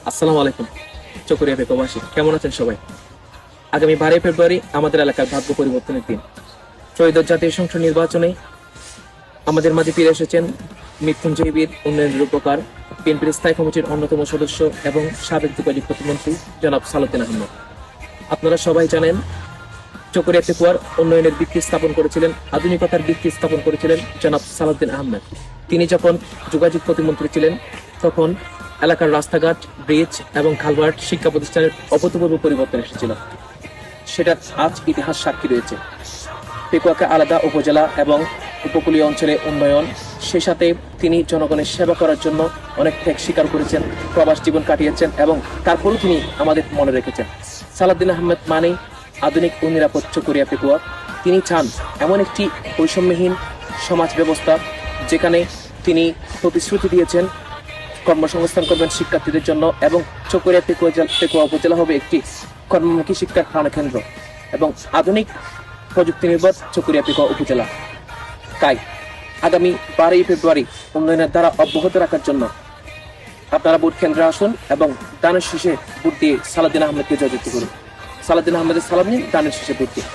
আসসালামু আলাইকুম। চকরিয়া প্রবাসী কেমন আছেন সবাই? আগামী 12 ফেব্রুয়ারি আমাদের এলাকার ভাগ্য পরিবর্তনের দিন। ত্রয়োদশ জাতীয় সংসদ নির্বাচনে আমাদের মাঝে ফিরে এসেছেন মৃত্যুঞ্জয় বীর উন্নয়ন রূপকার, বিএনপির স্থায়ী কমিটির অন্যতম সদস্য এবং সাবেক যোগাযোগ প্রতিমন্ত্রী জনাব সালাউদ্দিন আহমেদ। আপনারা সবাই জানেন, চকরিয়া পেকুয়ার উন্নয়নের ভিত্তি স্থাপন করেছিলেন, আধুনিকতার ভিত্তি স্থাপন করেছিলেন জনাব সালাউদ্দিন আহমেদ। তিনি যখন যোগাযোগ প্রতিমন্ত্রী ছিলেন তখন এলাকার রাস্তাঘাট, ব্রিজ এবং খালভার্ট, শিক্ষা প্রতিষ্ঠানের অভূতপূর্ব পরিবর্তন এসেছিল। সেটার আজ ইতিহাস সাক্ষী রয়েছে। পেকুয়াকে আলাদা উপজেলা এবং উপকূলীয় অঞ্চলে উন্নয়ন, সে সাথে তিনি জনগণের সেবা করার জন্য অনেক ত্যাগ স্বীকার করেছেন, প্রবাস জীবন কাটিয়েছেন এবং তারপরও তিনি আমাদের মনে রেখেছেন। সালাউদ্দিন আহমেদ মানেই আধুনিক ও নিরাপদ চকরিয়া পেকুয়া। তিনি চান এমন একটি বৈষম্যহীন সমাজ ব্যবস্থা যেখানে তিনি প্রতিশ্রুতি দিয়েছেন কর্মসংস্থান করবেন শিক্ষার্থীদের জন্য এবং চকরিয়া পেকুয়া উপজেলা হবে একটি কর্মমুখী শিক্ষার প্রাণকেন্দ্র এবং আধুনিক প্রযুক্তি নির্ভর চকরিয়া পেকুয়া উপজেলা। তাই আগামী 12 ফেব্রুয়ারি উন্নয়নের দ্বারা অব্যাহত রাখার জন্য আপনারা ভোট কেন্দ্রে আসুন এবং দানের শীষে ভোট দিয়ে সালাউদ্দিন আহমেদকে জয়যুক্ত করুন। সালাউদ্দিন আহমেদের সালাম নিন, দানের শীষে ভোট দিয়ে।